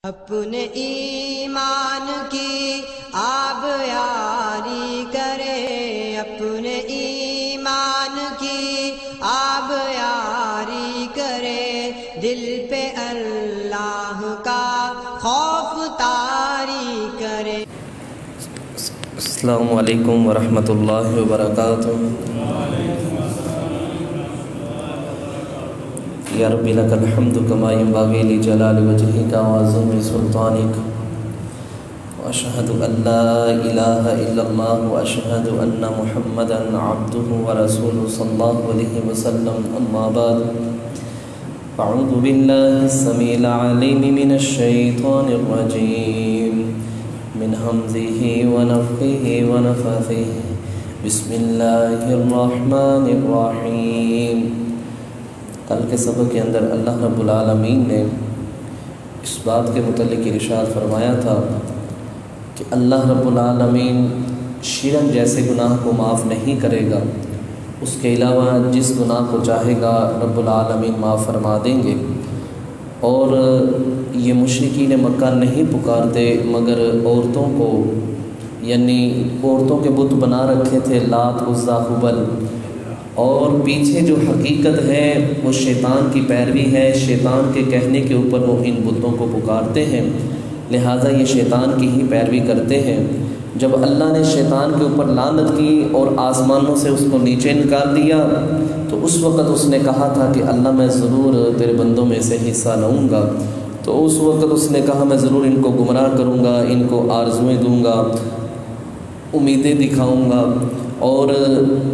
اپنے ایمان کی آب یاری کرے، اپنے ایمان کی آب یاری کرے، دل پہ اللہ کا خوف طاری کرے۔ السلام علیکم ورحمۃ اللہ وبرکاتہ۔ یا ربی لک الحمد کما ینبغی لجلال وجہک وعظیم سلطانک، واشہد ان لا الہ الا اللہ واشہد ان محمدا عبدہ ورسولہ صلی اللہ علیہ وسلم، اما بعد اعوذ باللہ السمیع العلیم من الشیطان الرجیم، من حمزہ ونفخہ ونفثہ، بسم اللہ الرحمن الرحیم۔ کل کے سبق کے اندر اللہ رب العالمین نے اس بات کے متعلق ارشاد فرمایا تھا کہ اللہ رب العالمین شرک جیسے گناہ کو معاف نہیں کرے گا، اس کے علاوہ جس گناہ کو چاہے گا رب العالمین معاف فرما دیں گے۔ اور یہ مشرکین مکہ نہیں پکارتے مگر عورتوں کو، یعنی عورتوں کے بت بنا رکھے تھے لات، عزیٰ، ہبل، اور پیچھے جو حقیقت ہے وہ شیطان کی پیروی ہے، شیطان کے کہنے کے اوپر وہ ان بتوں کو پکارتے ہیں، لہٰذا یہ شیطان کی ہی پیروی کرتے ہیں۔ جب اللہ نے شیطان کے اوپر لعنت کی اور آسمانوں سے اس کو نیچے نکال دیا تو اس وقت اس نے کہا تھا کہ اللہ میں ضرور تیرے بندوں میں سے حصہ لوں گا، تو اس وقت اس نے کہا میں ضرور ان کو گمراہ کروں گا، ان کو آرزویں دوں گا، امیدیں دکھاؤں گا، اور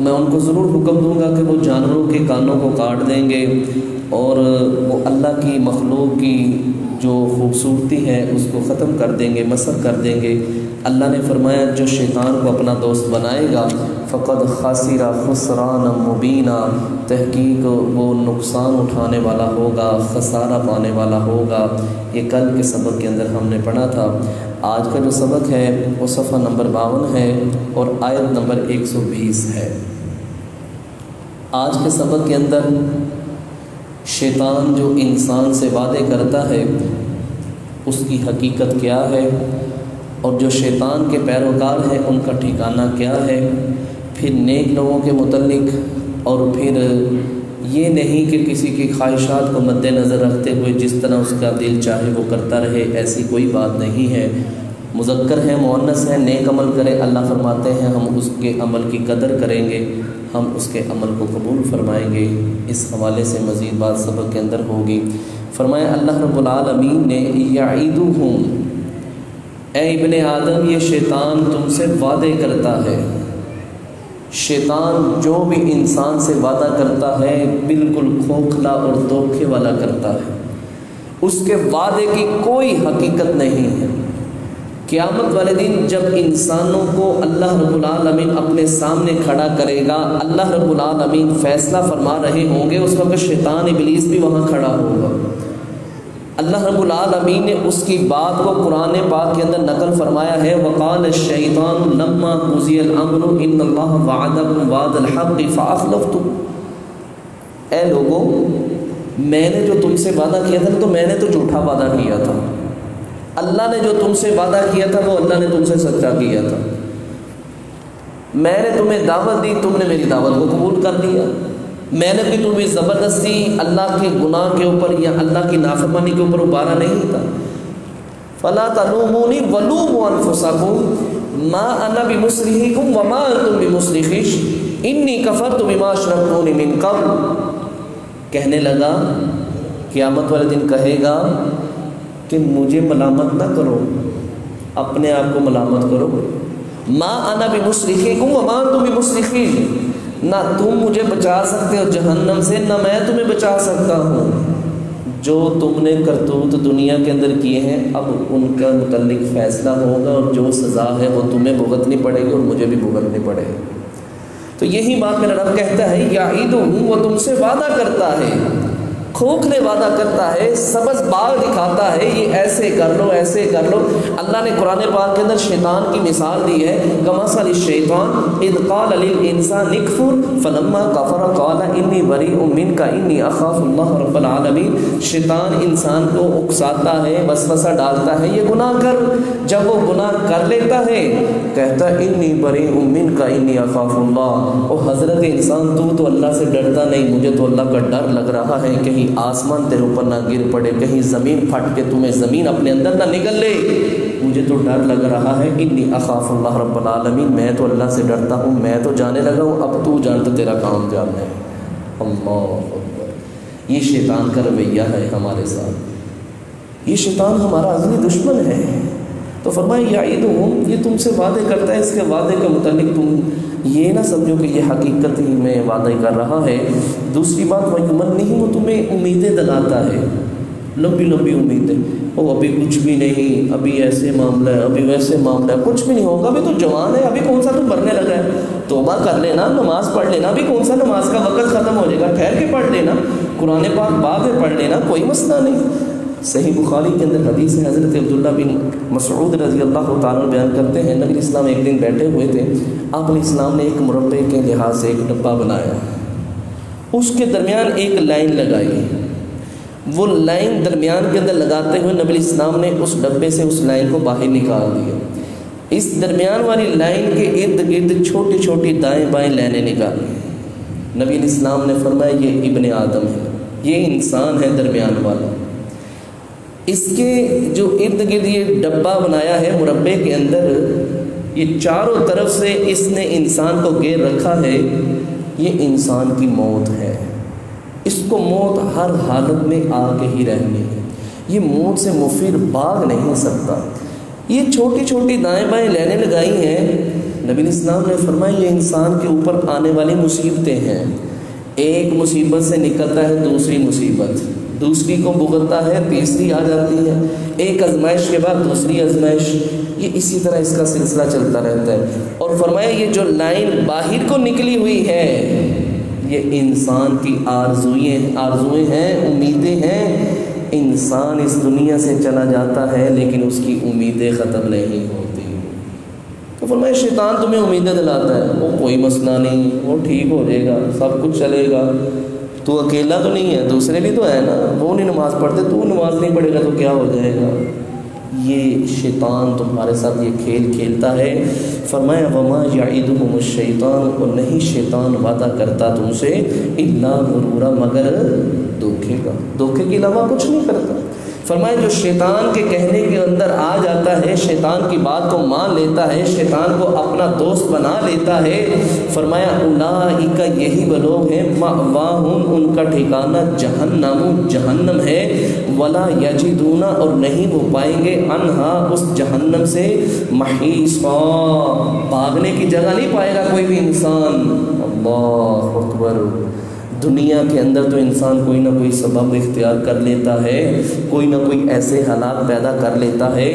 میں ان کو ضرور حکم دوں گا کہ وہ جانوروں کے کانوں کو کاٹ دیں گے اور وہ اللہ کی مخلوق کی جو خوبصورتی ہے اس کو ختم کر دیں گے، مسخ کر دیں گے۔ اللہ نے فرمایا جو شیطان کو اپنا دوست بنائے گا فقد خسر خسرانا مبینا، تحقیق وہ نقصان اٹھانے والا ہوگا، خسارہ پانے والا ہوگا۔ یہ کل کے سبق کے اندر ہم نے پڑھا تھا۔ آج کا جو سبق ہے وہ صفحہ نمبر 52 ہے اور آیت نمبر 120 ہے۔ آج کے سبق کے اندر شیطان جو انسان سے وعدے کرتا ہے اس کی حقیقت کیا ہے، اور جو شیطان کے پیروکار ہیں ان کا ٹھکانہ کیا ہے، پھر نیک لوگوں کے متعلق، اور پھر یہ نہیں کہ کسی کی خواہشات کو مد نظر رکھتے ہوئے جس طرح اس کا دل چاہے وہ کرتا رہے، ایسی کوئی بات نہیں ہے۔ مذکر ہے، مؤنث ہے، نیک عمل کرے، اللہ فرماتے ہیں ہم اس کے عمل کی قدر کریں گے، ہم اس کے عمل کو قبول فرمائیں گے۔ اس حوالے سے مزید بات سبق کے اندر ہوگی۔ فرمایا اللہ رب العالمین نے یعیدہم، اے ابن آدم یہ شیطان تم سے وعدے کرتا ہے۔ شیطان جو بھی انسان سے وعدہ کرتا ہے بالکل کھوکھلا اور دھوکے والا کرتا ہے، اس کے وعدے کی کوئی حقیقت نہیں ہے۔ قیامت والے دن جب انسانوں کو اللہ رب العالمین اپنے سامنے کھڑا کرے گا، اللہ رب العالمین فیصلہ فرما رہے ہوں گے، اس وقت شیطان ابلیس بھی وہاں کھڑا ہوگا۔ اللہ رب العالمین نے اس کی بات کو قرآن پاک کے اندر نقل فرمایا ہے، وقال الشیطان لما قضی الامر ان اللہ وعدکم وعد الحق فاخلفتم، اے لوگوں میں نے جو تم سے وعدہ کیا تھا تو میں نے تو جھوٹا وعدہ کیا تھا، اللہ نے جو تم سے وعدہ کیا تھا وہ اللہ نے تم سے سچا کیا تھا، میں نے تمہیں دعوت دی، تم نے میری دعوت کو قبول کر لیا، میں نے بھی تمہیں زبردستی اللہ کے گناہ کے اوپر یا اللہ کی نافرمانی کے اوپر ابھارا نہیں تھا۔ فلا تلومونی ولوموا انفسکم ما انا بمصرخکم وما انتم بمصرخی انی کفرت بما اشرکتمونی من قبل۔ کہنے لگا قیامت والے دن کہے گا کہ مجھے ملامت نہ کرو، اپنے آپ کو ملامت کرو۔ ما انا بمصرخکم وما انتم بمصرخی، نہ تم مجھے بچا سکتے ہو جہنم سے، نہ میں تمہیں بچا سکتا ہوں۔ جو تم نے کرتوت دنیا کے اندر کیے ہیں اب ان کا متعلق فیصلہ ہوگا، اور جو سزا ہے وہ تمہیں بھگتنی پڑے گی اور مجھے بھی بھگتنی پڑے گی۔ تو یہی بات میرا رب کہتا ہے یعیدہم، وہ تم سے وعدہ کرتا ہے کھوکھلے وعدہ کرتا ہے، سبز باغ دکھاتا ہے، یہ ایسے کر لو ایسے کر لو۔ اللہ نے قرآن پاک کے اندر شیطان کی مثال دی ہے، کمثل الشیطان اذ قال للانسان اکفر فلما کفر قال انی بریء منک انی اخاف اللہ رب العالمین۔ شیطان انسان کو اکساتا ہے، وسوسہ ڈالتا ہے، یہ گناہ کر۔ جب وہ گناہ کر لیتا ہے کہتا ہے انی بریء منک انی اخاف اللہ۔ او حضرت انسان تو اللہ سے ڈرتا نہیں، مجھے تو اللہ کا ڈر لگ رہا ہے، کہیں آسمان تیرے اوپر نہ گر پڑے، کہیں زمین پھٹ کے تمہیں زمین اپنے اندر نہ نگل لے، مجھے تو ڈر لگ رہا ہے۔ انی اخاف اللہ رب العالمین، میں تو اللہ سے ڈرتا ہوں، میں تو جانے لگا ہوں، اب تو جان تو تیرا کام جاننا ہے۔ اللہ اکبر، یہ شیطان کا رویہ ہے ہمارے ساتھ، یہ شیطان ہمارا ازلی دشمن ہے۔ تو فرمایا یعیدہم، یہ تم سے وعدے کرتا ہے، اس کے وعدے کے متعلق تم یہ نہ سمجھو کہ یہ حقیقت ہی میں وعدہ کر رہا ہے۔ دوسری بات وَيُمَنِّهِمْ، وہ تمہیں امیدیں دلاتا ہے، لمبی لمبی امیدیں، او ابھی کچھ بھی نہیں، ابھی ایسے معاملہ ہے، ابھی ویسے معاملہ ہے، کچھ بھی نہیں ہوگا، ابھی تو جوان ہے، ابھی کون سا تم مرنے لگا ہے، توبہ کر لینا، نماز پڑھ لینا، ابھی کون سا نماز کا وقت ختم ہو جائے گا، ٹھہر کے پڑھ لینا، قرآن پاک بعد میں پڑھ لینا، کوئی مسئلہ نہیں۔ صحیح بخاری کے اندر حدیث ہے، حضرت عبداللہ بن مسعود رضی اللہ تعالیٰ بیان کرتے ہیں، نبی اسلام ایک دن بیٹھے ہوئے تھے، آپ علیہ السلام نے ایک مربع کے لحاظ سے ایک ڈبہ بنایا، اس کے درمیان ایک لائن لگائی، وہ لائن درمیان کے اندر لگاتے ہوئے نبی اسلام نے اس ڈبے سے اس لائن کو باہر نکال دیا، اس درمیان والی لائن کے ارد گرد چھوٹی چھوٹی دائیں بائیں لائنیں نکالی۔ نبی اسلام نے فرمایا یہ ابن آدم ہے، یہ انسان ہے درمیان والا، اس کے جو ارد گرد یہ ڈبہ بنایا ہے مربع کے اندر، یہ چاروں طرف سے اس نے انسان کو گھیر رکھا ہے، یہ انسان کی موت ہے، اس کو موت ہر حالت میں آ کے ہی رہنی ہے، یہ موت سے مفر بھاگ نہیں سکتا۔ یہ چھوٹی چھوٹی دائیں بائیں لائنیں لگائی ہیں، نبی اسلام نے فرمایا یہ انسان کے اوپر آنے والی مصیبتیں ہیں، ایک مصیبت سے نکلتا ہے دوسری مصیبت، دوسری کو بھگتتا ہے تیسری آ جاتی ہے، ایک آزمائش کے بعد دوسری آزمائش، یہ اسی طرح اس کا سلسلہ چلتا رہتا ہے۔ اور فرمایا یہ جو لائن باہر کو نکلی ہوئی ہے یہ انسان کی آرزوئیں ہیں، امیدیں ہیں۔ انسان اس دنیا سے چلا جاتا ہے لیکن اس کی امیدیں ختم نہیں ہوتی۔ تو فرمایا شیطان تمہیں امیدیں دلاتا ہے، وہ کوئی مسئلہ نہیں، وہ ٹھیک ہو جائے گا، سب کچھ چلے گا، تو اکیلا تو نہیں ہے، دوسرے بھی تو ہے نا، وہ نہیں نماز پڑھتے، تو نماز نہیں پڑھے گا تو کیا ہو جائے گا۔ یہ شیطان تمہارے ساتھ یہ کھیل کھیلتا ہے۔ فرمایا وما یعدہم الشیطان، اور نہیں شیطان وعدہ کرتا تم سے الا غرورا، مگر دھوکے کا، دھوکے کے علاوہ کچھ نہیں کرتا۔ فرمایا جو شیطان کے کہنے کے اندر آ جاتا ہے، شیطان کی بات کو مان لیتا ہے، شیطان کو اپنا دوست بنا لیتا ہے، فرمایا اولئک، یہی وہ لوگ ہیں، مأواہم، ان کا ٹھکانہ جہنم، جہنم ہے، ولا یجدون، اور نہیں وہ پائیں گے عنہا، اس جہنم سے، محیصا، بھاگنے کی جگہ نہیں پائے گا کوئی بھی انسان۔ اللہ اکبر۔ دنیا کے اندر تو انسان کوئی نہ کوئی سبب اختیار کر لیتا ہے، کوئی نہ کوئی ایسے حالات پیدا کر لیتا ہے،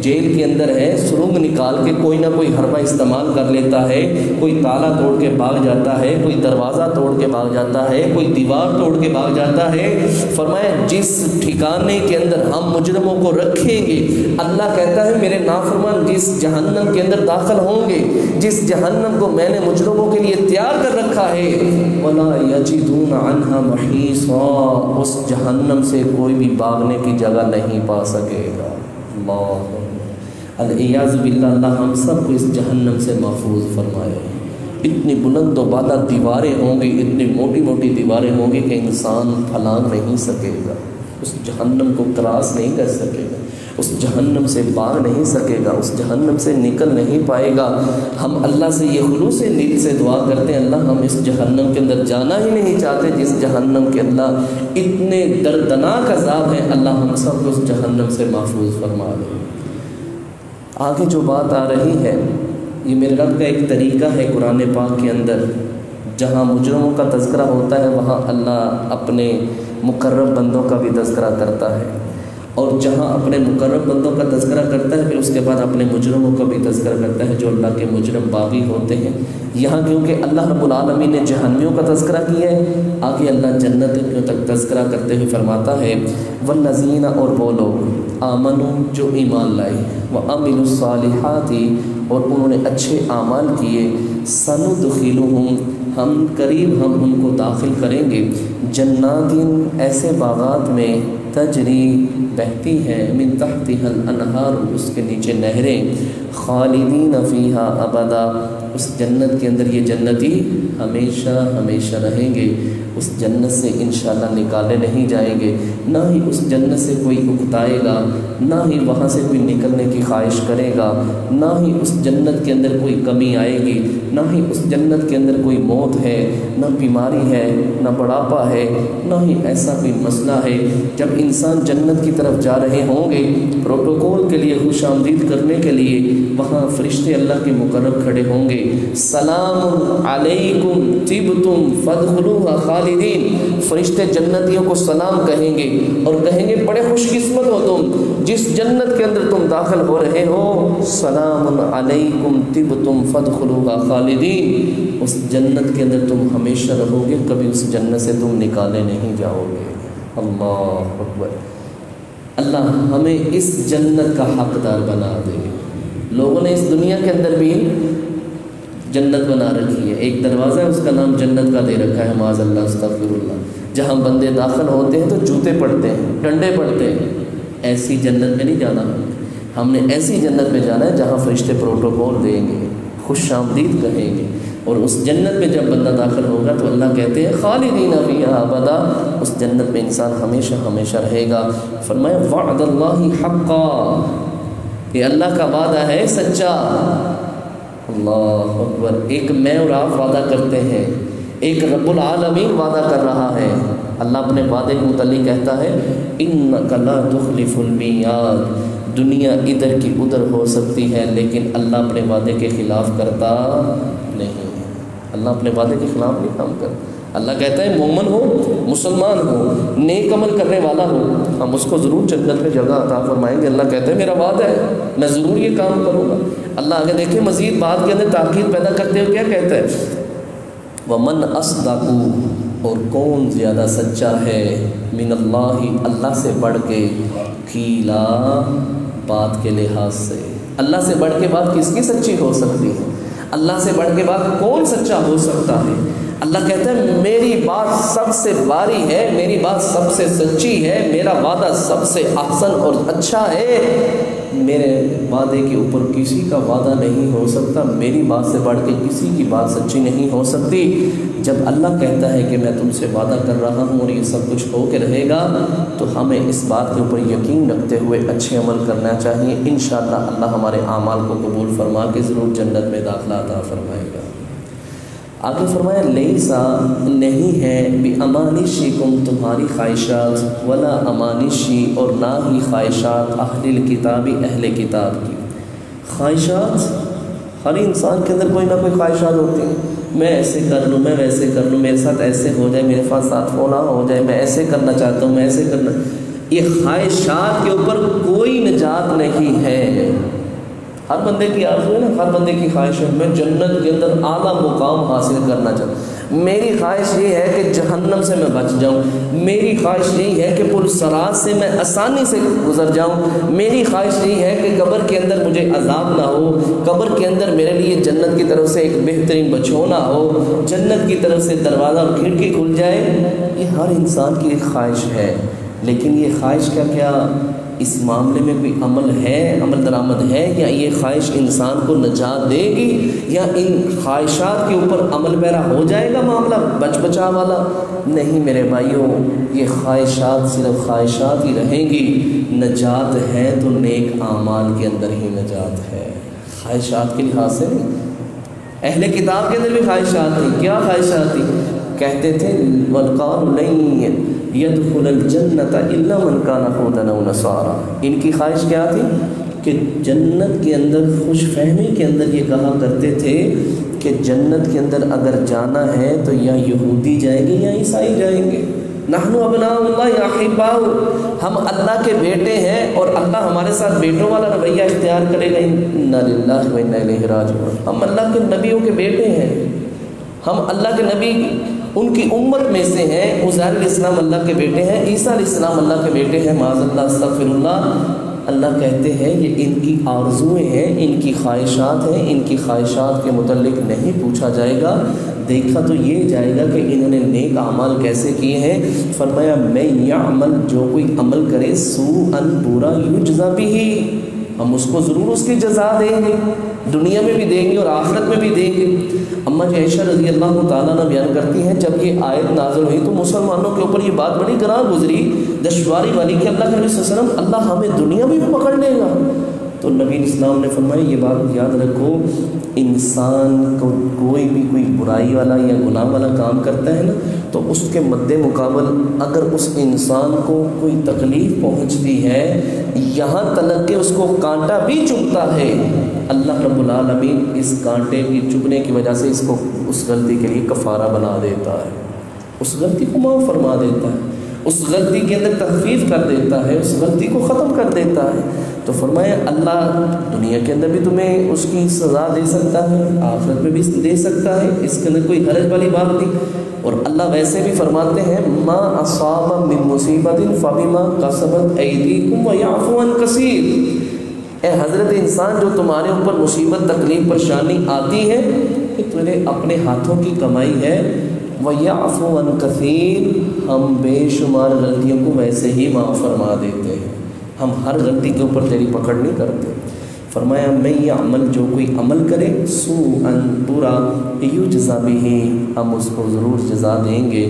جیل کے اندر ہے، سرنگ نکال کے کوئی نہ کوئی حربہ استعمال کر لیتا ہے، کوئی تالا توڑ کے بھاگ جاتا ہے، کوئی دروازہ توڑ کے بھاگ جاتا ہے، کوئی دیوار توڑ کے بھاگ جاتا ہے۔ فرمایا جس ٹھکانے کے اندر ہم مجرموں کو رکھیں گے، اللہ کہتا ہے میرے نافرمان جس جہنم کے اندر داخل ہوں گے، جس جہنم کو میں نے مجرموں کے لیے تیار کر رکھا ہے، ولا یجدون عنہا محیصا، اس جہنم سے کوئی بھی بھاگنے کی جگہ نہیں پا سکے گا۔ اللہ العیاذ باللہ، اللہ ہم سب کو اس جہنم سے محفوظ فرمائے۔ اتنی بلند و بالا دیواریں ہوں گی، اتنی موٹی موٹی دیواریں ہوں گی کہ انسان پھلانگ نہیں سکے گا، اس جہنم کو کراس نہیں کر سکے گا، اس جہنم سے بھاگ نہیں سکے گا، اس جہنم سے نکل نہیں پائے گا۔ ہم اللہ سے یہ خلوص دل سے دعا کرتے ہیں، اللہ ہم اس جہنم کے اندر جانا ہی نہیں چاہتے جس جہنم کے اللہ اتنے دردناک عذاب ہیں، اللہ ہم سب کو اس جہنم سے محفوظ فرما دے۔ آگے جو بات آ رہی ہے یہ میرے رب کا ایک طریقہ ہے قرآن پاک کے اندر، جہاں مجرموں کا تذکرہ ہوتا ہے وہاں اللہ اپنے مقرب بندوں کا بھی تذکرہ کرتا ہے۔ اور جہاں اپنے مقرب بندوں کا تذکرہ کرتا ہے پھر اس کے بعد اپنے مجرموں کا بھی تذکرہ کرتا ہے جو اللہ کے مجرم باغی ہوتے ہیں۔ یہاں کیونکہ اللہ رب العالمین نے جہنمیوں کا تذکرہ کیا ہے، آگے اللہ جنتیوں تک تذکرہ کرتے ہوئے فرماتا ہے والذین، اور وہ لوگ آمنوا جو ایمان لائے، وعملوا الصالحات اور انہوں نے اچھے اعمال کیے، سندخلہم ہم قریب ہم ان کو داخل کریں گے، جنات ایسے باغات میں تجری بہتی ہے، من تحتها الانہار اس کے نیچے نہریں، خالدین فیہا ابدا اس جنت کے اندر یہ جنتی ہمیشہ ہمیشہ رہیں گے، اس جنت سے انشاءاللہ نکالے نہیں جائیں گے، نہ ہی اس جنت سے کوئی اکتائے گا، نہ ہی وہاں سے کوئی نکلنے کی خواہش کرے گا، نہ ہی اس جنت کے اندر کوئی کمی آئے گی، نہ ہی اس جنت کے اندر کوئی موت ہے، نہ بیماری ہے، نہ بڑھاپا ہے، نہ ہی ایسا کوئی مسئلہ ہے۔ جب انسان جنت کی طرف جا رہے ہوں گے پروٹوکول کے لیے خوش آمدید کرنے کے لیے، وہاں فرشتے اللہ کے مقرب کھڑے ہوں گے، سلام علیکم طبتم فادخلوها خالدین، فرشتے جنتیوں کو سلام کہیں گے اور کہیں گے بڑے خوش قسمت ہو تم جس جنت کے اندر تم داخل ہو رہے ہو، سلام علیکم طبتم فادخلوها خالدین، اس جنت کے اندر تم ہمیشہ رہو گے، کبھی اس جنت سے تم نکالے نہیں جاؤ گے۔ اللہ اکبر، اللہ ہمیں اس جنت کا حقدار بنا دے۔ لوگوں نے اس دنیا کے اندر بھی جنت بنا رکھی ہے، ایک دروازہ ہے اس کا نام جنت کا دے رکھا ہے، معاذ اللہ استغفر اللہ، جہاں بندے داخل ہوتے ہیں تو جوتے پڑتے ہیں، ڈنڈے پڑتے ہیں۔ ایسی جنت میں نہیں جانا، ہم نے ایسی جنت میں جانا ہے جہاں فرشتے پروٹوکول دیں گے، خوش آمدید کہیں گے، اور اس جنت میں جب بندہ داخل ہوگا تو اللہ کہتے ہیں خالدین فیہا ابدا، اس جنت میں انسان ہمیشہ ہمیشہ رہے گا۔ فرمایا وعد اللہ حقا، یہ اللہ کا وعدہ ہے سچا۔ اللہ اکبر، ایک میں اور آپ وعدہ کرتے ہیں، ایک رب العالمین وعدہ کر رہا ہے۔ اللہ اپنے وعدے کے متعلق کہتا ہے انک لا تخلف المیعاد، دنیا ادھر کی ادھر ہو سکتی ہے لیکن اللہ اپنے وعدے کے خلاف کرتا نہیں، اللہ اپنے وعدے کے خلاف نہیں کام کرتا۔ اللہ کہتا ہے مومن ہو، مسلمان ہو، نیک عمل کرنے والا ہو، ہم اس کو ضرور جنت میں جگہ عطا فرمائیں گے۔ اللہ کہتا ہے میرا وعدہ ہے، میں ضرور یہ کام کروں گا۔ اللہ آگے دیکھیں مزید بات کے اندر تاکید پیدا کرتے ہوئے کیا کہتا ہے وَمَنْ أَصْدَقُ، اور کون زیادہ سچا ہے، من اللہ، اللہ سے بڑھ کے، قیلا، بات کے لحاظ سے، اللہ سے بڑھ کے بات کس کی سچی ہو سکتی ہے؟ اللہ سے بڑھ کے بات کون سچا ہو سکتا ہے؟ اللہ کہتا ہے میری بات سب سے باری ہے، میری بات سب سے سچی ہے، میرا وعدہ سب سے احسن اور اچھا ہے، میرے وعدے کے اوپر کسی کا وعدہ نہیں ہو سکتا، میری بات سے بڑھ کے کسی کی بات سچی نہیں ہو سکتی۔ جب اللہ کہتا ہے کہ میں تم سے وعدہ کر رہا ہوں اور یہ سب کچھ ہو کے رہے گا تو ہمیں اس بات کے اوپر یقین رکھتے ہوئے اچھے عمل کرنا چاہیے۔ انشاءاللہ اللہ ہمارے اعمال کو قبول فرما کے ضرور جنت میں داخلہ عطا فرمائے گا۔ آگے فرمایا لیسا، نہیں ہے، بِأَمَانِشِكُمْ تمہاری خواہشات، ولا امانشی اور نہ ہی خواہشات اہل الکتاب، اہل کتاب کی خواہشات۔ ہر انسان کے اندر کوئی نہ کوئی خواہشات ہوتی ہیں، میں ایسے کر لوں، میں ویسے کر لوں، میرے ساتھ ایسے ہو جائے، میرے ساتھ فلاں ہو جائے، میں ایسے کرنا چاہتا ہوں، میں ایسے کرنا۔ یہ خواہشات کے اوپر کوئی نجات نہیں ہے۔ ہر بندے کی آرزو ہے نا، ہر بندے کی خواہش ہے میں جنت کے اندر اعلیٰ مقام حاصل کرنا چاہتا ہوں، میری خواہش یہ ہے کہ جہنم سے میں بچ جاؤں، میری خواہش یہی ہے کہ پل صراط سے میں آسانی سے گزر جاؤں، میری خواہش یہی ہے کہ قبر کے اندر مجھے عذاب نہ ہو، قبر کے اندر میرے لیے جنت کی طرف سے ایک بہترین بچھونا ہو، جنت کی طرف سے دروازہ اور کھڑکی کھل جائے۔ یہ ہر انسان کی ایک خواہش ہے، لیکن یہ خواہش کیا اس معاملے میں کوئی عمل ہے، عمل درآمد ہے، یا یہ خواہش انسان کو نجات دے گی، یا ان خواہشات کے اوپر عمل پیرا ہو جائے گا معاملہ بچ بچا والا؟ نہیں میرے بھائیوں، یہ خواہشات صرف خواہشات ہی رہیں گی، نجات ہے تو نیک اعمال کے اندر ہی نجات ہے، خواہشات کے لحاظ سے نہیں۔ اہل کتاب کے اندر بھی خواہشات تھیں، کیا خواہشات تھیں؟ کہتے تھے وَالْقَالُ لَن يَدْخُلَ الْجَنَّةَ إِلَّا مَنْ كَانَ هُودًا أَوْ نَصَارَىٰ، ان کی خواہش کیا تھی کہ جنت کے اندر، خوش فہمی کے اندر یہ کہا کرتے تھے کہ جنت کے اندر اگر جانا ہے تو یا یہودی جائیں گے یا عیسائی جائیں گے۔ نحن ابناء اللہ احباؤ، ہم اللہ کے بیٹے ہیں اور اللہ ہمارے ساتھ بیٹوں والا رویہ اختیار کرے گا، انا للہ و انا الیہ راجعون۔ ہم اللہ کے نبیوں کے بیٹے ہیں، ہم اللہ کے نبی ان کی امت میں سے ہیں۔ عزیر علیہ السلام اللہ کے بیٹے ہیں، عیسیٰ علیہ السلام اللہ کے بیٹے ہیں، معاذ اللہ استغفر اللہ۔ اللہ کہتے ہیں یہ ان کی آرزوئیں ہیں، ان کی خواہشات ہیں، ان کی خواہشات کے متعلق نہیں پوچھا جائے گا، دیکھا تو یہ جائے گا کہ انہوں نے نیک اعمال کیسے کیے ہیں۔ فرمایا من یعمل، جو کوئی عمل کرے سوءا برا یجزا بہ، ہم اس کو ضرور اس کی جزا دیں گے، دنیا میں بھی دیں گے اور آخرت میں بھی دیں گے۔ اماں جی عائشہ رضی اللہ تعالیٰ عنہ بیان کرتی ہیں جب یہ آیت نازل ہوئی تو مسلمانوں کے اوپر یہ بات بڑی گراں گزری، دشواری والی، کہ اللہ کے نبی صلی اللہ علیہ وسلم اللہ ہمیں دنیا میں بھی پکڑ لے گا۔ تو نبی اسلام نے فرمایا یہ بات یاد رکھو، انسان کو کوئی بھی کوئی برائی والا یا گناہ والا کام کرتا ہے نا تو اس کے مد مقابل اگر اس انسان کو کوئی تکلیف پہنچتی ہے، یہاں تلک کہ اس کو کانٹا بھی چبھتا ہے، اللہ رب العالمین اس کانٹے کی چبھنے کی وجہ سے اس کو اس غلطی کے لیے کفارہ بنا دیتا ہے، اس غلطی کو معاف فرما دیتا ہے، اس غلطی کے اندر تخفیف کر دیتا ہے، اس غلطی کو ختم کر دیتا ہے۔ تو فرمایا اللہ دنیا کے اندر بھی تمہیں اس کی سزا دے سکتا ہے، آخرت میں بھی دے سکتا ہے، اس کے اندر کوئی حرج والی بات نہیں۔ اور اللہ ویسے بھی فرماتے ہیں ما اصاب من مصیبت فبما کسبت ایدیکم ویعفو عن کثیر، اے حضرت انسان جو تمہارے اوپر مصیبت تکلیف پریشانی آتی ہے کہ تمہیں اپنے ہاتھوں کی کمائی ہے، وَيَعْفُو عَنْ كَثِيرٍ، ہم بے شمار غلطیوں کو ویسے ہی معاف فرما دیتے ہیں، ہم ہر غلطی کے اوپر تیری پکڑ نہیں کرتے۔ فرمایا میں یہ عمل، جو کوئی عمل کرے سوءًا برا یجزا بہ، ہم اس کو ضرور جزا دیں گے،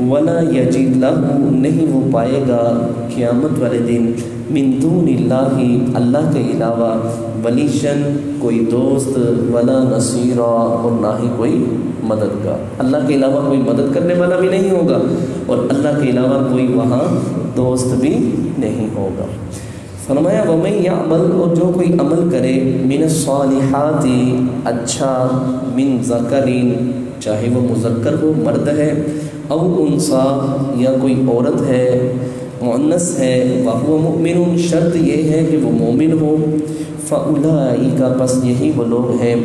ولا یجد لہ، نہیں وہ پائے گا قیامت والے دن من دون اللہ، اللہ کے علاوہ ولیشن، کوئی دوست، ولا نصیرا، اور نہ ہی کوئی مددگار، اللہ کے علاوہ کوئی مدد کرنے والا بھی نہیں ہوگا اور اللہ کے علاوہ کوئی وہاں دوست بھی نہیں ہوگا۔ فرمایا وَمَن يَعْمَلْ، اور جو کوئی عمل کرے من الصالحات، اچھا، من ذکرین، چاہے وہ مذکر ہو مرد ہے، او انثی، یا کوئی عورت ہے مؤنث ہے، وَهُوَ مُؤْمِنٌ، شرط یہ ہے کہ وہ مومن ہو، فَأُولَئِكَ، پس یہی وہ لوگ ہیں،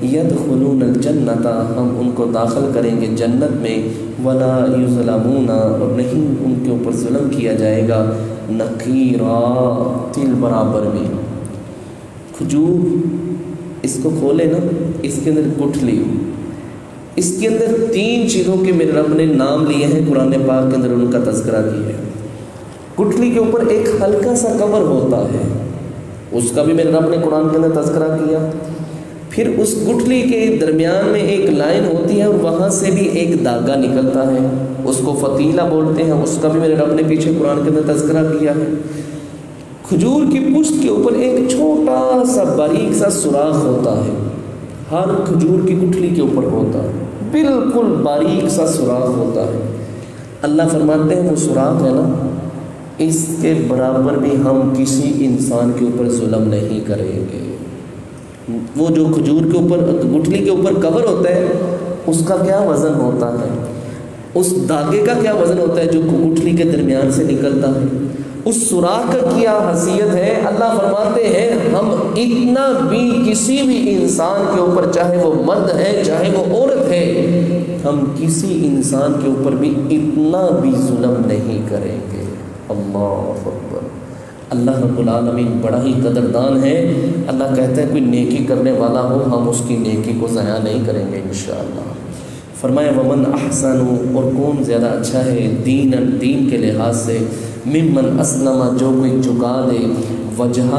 يَدْخُلُونَ الْجَنَّةَ، ہم ان کو داخل کریں گے جنت میں، وَلَا يُظْلَمُونَ، اور نہیں ان کے اوپر ظلم کیا جائے گا، نقیرا، تل برابر میں۔ کھجور اس کو کھولے نا، اس کے اندر گٹھلی، اس کے اندر 3 چیزوں کے میرے رب نے نام لیے ہیں، قرآن پاک کے اندر ان کا تذکرہ کیا ہے۔ گٹھلی کے اوپر ایک ہلکا سا کور ہوتا ہے، اس کا بھی میرے رب نے قرآن کے اندر تذکرہ کیا۔ پھر اس گٹھلی کے درمیان میں ایک لائن ہوتی ہے اور وہاں سے بھی ایک دھاگا نکلتا ہے، اس کو فتیلہ بولتے ہیں، اس کا بھی میرے رب نے پیچھے قرآن کے اندر تذکرہ کیا ہے۔ کھجور کی پشت کے اوپر ایک چھوٹا سا باریک سا سوراخ ہوتا ہے، ہر کھجور کی گٹھلی کے اوپر ہوتا ہے، بالکل باریک سا سوراخ ہوتا ہے۔ اللہ فرماتے ہیں وہ سوراخ ہے نا، اس کے برابر بھی ہم کسی انسان کے اوپر ظلم نہیں کریں گے۔ وہ جو کھجور کے اوپر گٹھلی کے اوپر کور ہوتا ہے اس کا کیا وزن ہوتا ہے، اس دھاگے کا کیا وزن ہوتا ہے جو گٹھلی کے درمیان سے نکلتا ہے، اس سوراخ کا کیا حیثیت ہے۔ اللہ فرماتے ہیں ہم اتنا بھی کسی بھی انسان کے اوپر، چاہے وہ مرد ہے چاہے وہ عورت ہے، ہم کسی انسان کے اوپر بھی اتنا بھی ظلم نہیں کریں گے۔ اللہ اکبر، اللہ رب العالمین بڑا ہی قدردان ہے۔ اللہ کہتا ہے کوئی نیکی کرنے والا ہو ہم اس کی نیکی کو ضائع نہیں کریں گے انشاءاللہ۔ فرمایا ومن احسن، اور کون زیادہ اچھا ہے دین کے لحاظ سے، ممن اسلم، جو کوئی جھکا دے، وجہہ،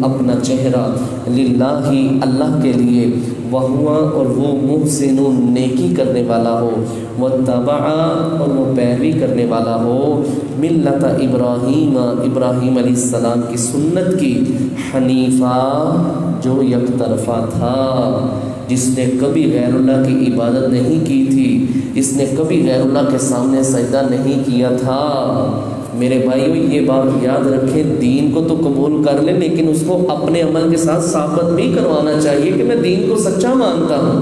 اپنا چہرہ، للہ، اللہ کے لیے، وہوا، اور وہ محسن، نیکی کرنے والا ہو، واتبع، اور وہ پیروی کرنے والا ہو، ملت ابراہیم، ابراہیم علیہ السلام کی سنت کی، حنیفہ، جو یک طرفہ تھا، جس نے کبھی غیر اللہ کی عبادت نہیں کی تھی، جس نے کبھی غیر اللہ کے سامنے سجدہ نہیں کیا تھا۔ میرے بھائیو یہ بات یاد رکھیں، دین کو تو قبول کر لیں لیکن اس کو اپنے عمل کے ساتھ ثابت بھی کروانا چاہیے کہ میں دین کو سچا مانتا ہوں،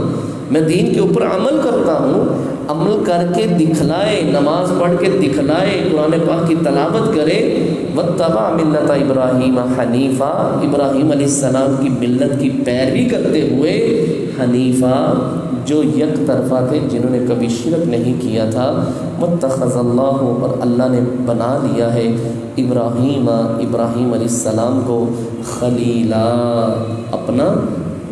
میں دین کے اوپر عمل کرتا ہوں۔ عمل کر کے دکھلائے، نماز پڑھ کے دکھلائے، قرآن پاک کی تلاوت کرے، واتبع ملت ابراہیم حنیفہ، ابراہیم علیہ السلام کی ملت کی پیروی کرتے ہوئے، حنیفہ جو یک طرفہ تھے، جنہوں نے کبھی شرک نہیں کیا تھا، واتخذ اللہ، اور اللہ نے بنا لیا ہے ابراہیم علیہ السلام کو خلیلا، اپنا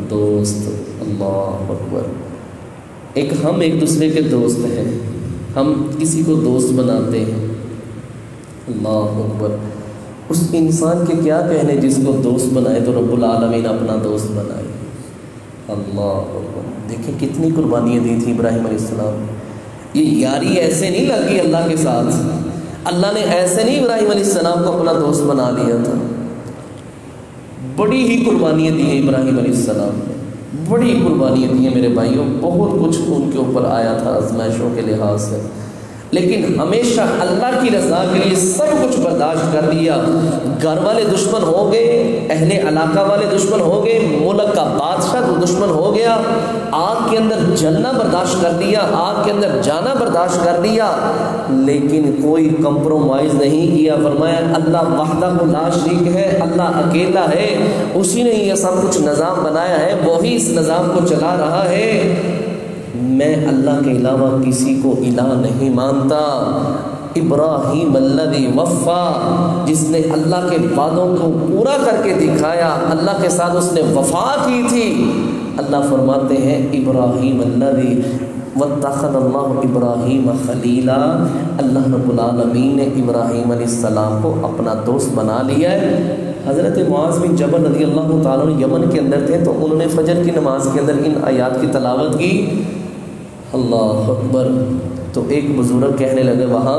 دوست۔ اللہ اکبر۔ ہم ایک دوسرے کے دوست ہیں، ہم کسی کو دوست بناتے ہیں، اللہ اکبر۔ اس انسان کے کیا کہنے جس کو دوست بنائے تو رب العالمین اپنا دوست بنائے، اللہ اکبر۔ دیکھیں کتنی قربانیاں دی تھی ابراہیم علیہ السلام۔ یہ یاری ایسے نہیں لگ گئی اللہ کے ساتھ، اللہ نے ایسے نہیں ابراہیم علیہ السلام کو اپنا دوست بنا لیا تھا، بڑی ہی قربانیاں دی ہیں ابراہیم علیہ السلام نے، بڑی قربانیاں دی ہیں میرے بھائیوں، بہت کچھ ان کے اوپر آیا تھا آزمائشوں کے لحاظ سے، لیکن ہمیشہ اللہ کی رضا کے لیے سب کچھ برداشت کر لیا۔ گھر والے دشمن ہو گئے، اہل علاقہ والے دشمن ہو گئے، ملک کا بادشاہ دشمن ہو گیا، آگ کے اندر جلنا برداشت کر لیا، آگ کے اندر جانا برداشت کر لیا، لیکن کوئی کمپرومائز نہیں کیا۔ فرمایا اللہ وحدہ لا شریک ہے، اللہ اکیلا ہے، اسی نے یہ سب کچھ نظام بنایا ہے، وہی اس نظام کو چلا رہا ہے، میں اللہ کے علاوہ کسی کو الہ نہیں مانتا۔ ابراہیم الذی وفا، جس نے اللہ کے وعدوں کو پورا کر کے دکھایا، اللہ کے ساتھ اس نے وفا کی تھی۔ اللہ فرماتے ہیں ابراہیم الذی واتخذ اللہ ابراہیم خلیلا، اللہ رب العالمین نے ابراہیم علیہ السلام کو اپنا دوست بنا لیا ہے۔ حضرت معاذ بن جبل رضی اللہ تعالیٰ عنہ یمن کے اندر تھے، تو انہوں نے فجر کی نماز کے اندر ان آیات کی تلاوت کی، اللہ اکبر۔ تو ایک بزرگ کہنے لگے وہاں،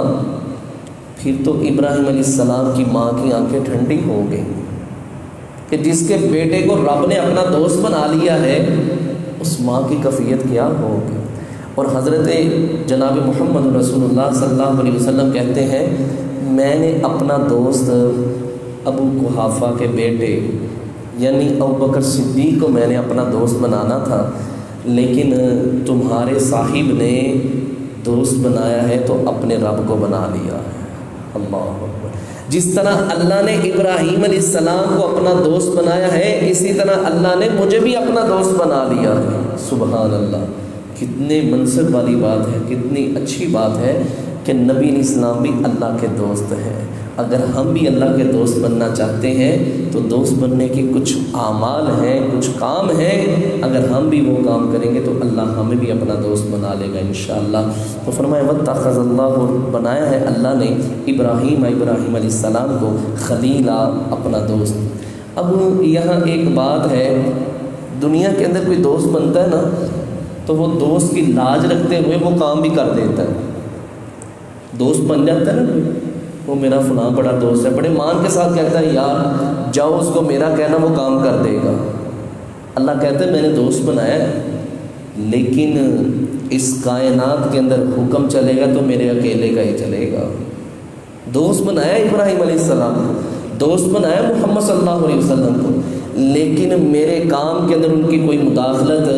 پھر تو ابراہیم علیہ السلام کی ماں کی آنکھیں ٹھنڈی ہو گئی کہ جس کے بیٹے کو رب نے اپنا دوست بنا لیا ہے، اس ماں کی کیفیت کیا ہوگی۔ اور حضرت جناب محمد رسول اللہ صلی اللہ علیہ وسلم کہتے ہیں، میں نے اپنا دوست ابو قحافہ کے بیٹے یعنی ابوبکر صدیق کو میں نے اپنا دوست بنانا تھا، لیکن تمہارے صاحب نے دوست بنایا ہے تو اپنے رب کو بنا لیا ہے، اللہ اکبر۔ جس طرح اللہ نے ابراہیم علیہ السلام کو اپنا دوست بنایا ہے، اسی طرح اللہ نے مجھے بھی اپنا دوست بنا لیا ہے، سبحان اللہ۔ کتنے منصب والی بات ہے، کتنی اچھی بات ہے کہ نبی علیہ السلام بھی اللہ کے دوست ہیں۔ اگر ہم بھی اللہ کے دوست بننا چاہتے ہیں تو دوست بننے کے کچھ اعمال ہیں، کچھ کام ہیں، اگر ہم بھی وہ کام کریں گے تو اللہ ہمیں بھی اپنا دوست بنا لے گا انشاءاللہ۔ تو فرمایا واتخذ اللہ، بنایا ہے اللہ نے ابراہیم علیہ السلام کو خلیلا، اپنا دوست۔ اب یہاں ایک بات ہے، دنیا کے اندر کوئی دوست بنتا ہے نا تو وہ دوست کی لاج رکھتے ہوئے وہ کام بھی کر دیتا ہے۔ دوست بن جاتا ہے نا کوئی، وہ میرا فلاں بڑا دوست ہے، بڑے مان کے ساتھ کہتا ہے یار جاؤ اس کو میرا کہنا وہ کام کر دے گا۔ اللہ کہتا ہے میں نے دوست بنایا ہے، لیکن اس کائنات کے اندر حکم چلے گا تو میرے اکیلے کا ہی چلے گا۔ دوست بنایا ابراہیم علیہ السلام کو، دوست بنایا محمد صلی اللہ علیہ وسلم کو، لیکن میرے کام کے اندر ان کی کوئی مداخلت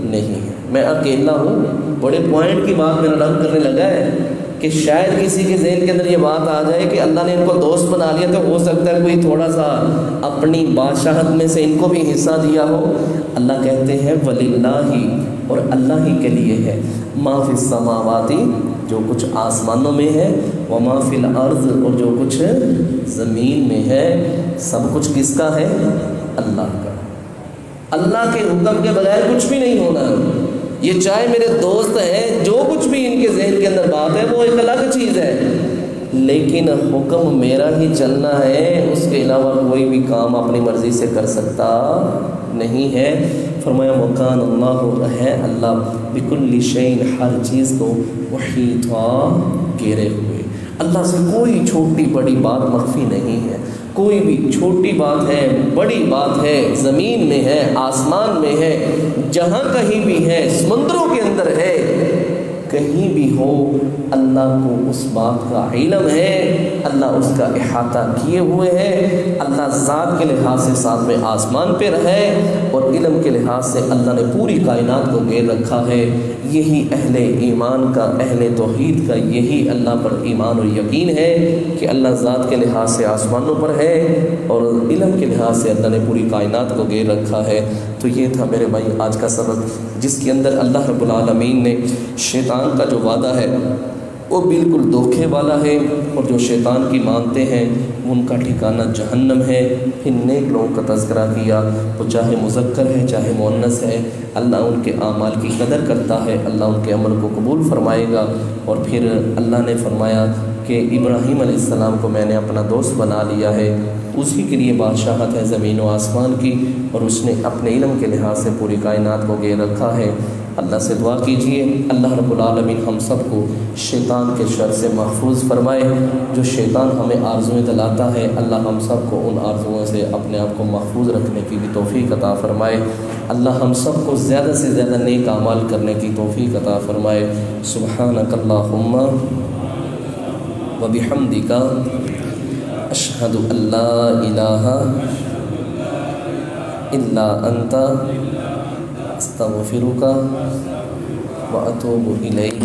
نہیں ہے، میں اکیلا ہوں۔ بڑے پوائنٹ کی بات میرا رب کرنے لگا ہے کہ شاید کسی کے ذہن کے اندر یہ بات آ جائے کہ اللہ نے ان کو دوست بنا لیا تو ہو سکتا ہے کوئی تھوڑا سا اپنی بادشاہت میں سے ان کو بھی حصہ دیا ہو۔ اللہ کہتے ہیں وَلِلَّهِ، اور اللہ ہی کے لیے ہے، مَا فِي السَّمَاوَاتِ، جو کچھ آسمانوں میں ہے، وَمَا فِي الْأَرْضِ، اور جو کچھ زمین میں ہے، سب کچھ کس کا ہے؟ اللہ کا۔ اللہ کے حکم کے بغیر کچھ بھی نہیں ہونا۔ یہ چاہے میرے دوست ہیں، جو کچھ بھی ان کے ذہن کے اندر بات ہے وہ ایک الگ چیز ہے، لیکن حکم میرا ہی چلنا ہے، اس کے علاوہ کوئی بھی کام اپنی مرضی سے کر سکتا نہیں ہے۔ فرمایا وَكَانَ اللَّهُ، ہے اللہ بِكُلِّ شَيْءٍ، ہر چیز کو وَحِيطًا، گھیرے ہوئے۔ اللہ سے کوئی چھوٹی بڑی بات مخفی نہیں ہے، کوئی بھی چھوٹی بات ہے، بڑی بات ہے، زمین میں ہے، آسمان میں ہے، جہاں کہیں بھی ہے، سمندروں کے اندر ہے، کہیں بھی ہو اللہ کو اس بات کا علم ہے، اللہ اس کا احاطہ کیے ہوئے ہے۔ اللہ ذات کے لحاظ سے ساتویں آسمان پہ رہے اور علم کے لحاظ سے اللہ نے پوری کائنات کو گھیر رکھا ہے۔ یہی اہل ایمان کا، اہل توحید کا یہی اللہ پر ایمان اور یقین ہے کہ اللہ ذات کے لحاظ سے آسمانوں پر ہے اور علم کے لحاظ سے اللہ نے پوری کائنات کو گھیر رکھا ہے۔ تو یہ تھا میرے بھائی آج کا سبق، جس کے اندر اللہ رب العالمین نے شیطان کا جو وعدہ ہے وہ بالکل دھوکے والا ہے، اور جو شیطان کی مانتے ہیں ان کا ٹھکانہ جہنم ہے۔ پھر نیک لوگوں کا تذکرہ کیا، وہ چاہے مذکر ہے چاہے مؤنث ہے، اللہ ان کے اعمال کی قدر کرتا ہے، اللہ ان کے عمل کو قبول فرمائے گا۔ اور پھر اللہ نے فرمایا کہ ابراہیم علیہ السلام کو میں نے اپنا دوست بنا لیا ہے، اسی کے لیے بادشاہت ہے زمین و آسمان کی، اور اس نے اپنے علم کے لحاظ سے پوری کائنات کو گھیر رکھا ہے۔ اللہ سے دعا کیجئے اللہ رب العالمین ہم سب کو شیطان کے شر سے محفوظ فرمائے۔ جو شیطان ہمیں آرزویں دلاتا ہے، اللہ ہم سب کو ان آرزوؤں سے اپنے آپ کو محفوظ رکھنے کی بھی توفیق عطا فرمائے۔ اللہ ہم سب کو زیادہ سے زیادہ نیک اعمال کرنے کی توفیق عطا فرمائے۔ سبحانک اللہم وبحمدک اشہد ان لا الہ الا انت استغفرک واتوب الیک۔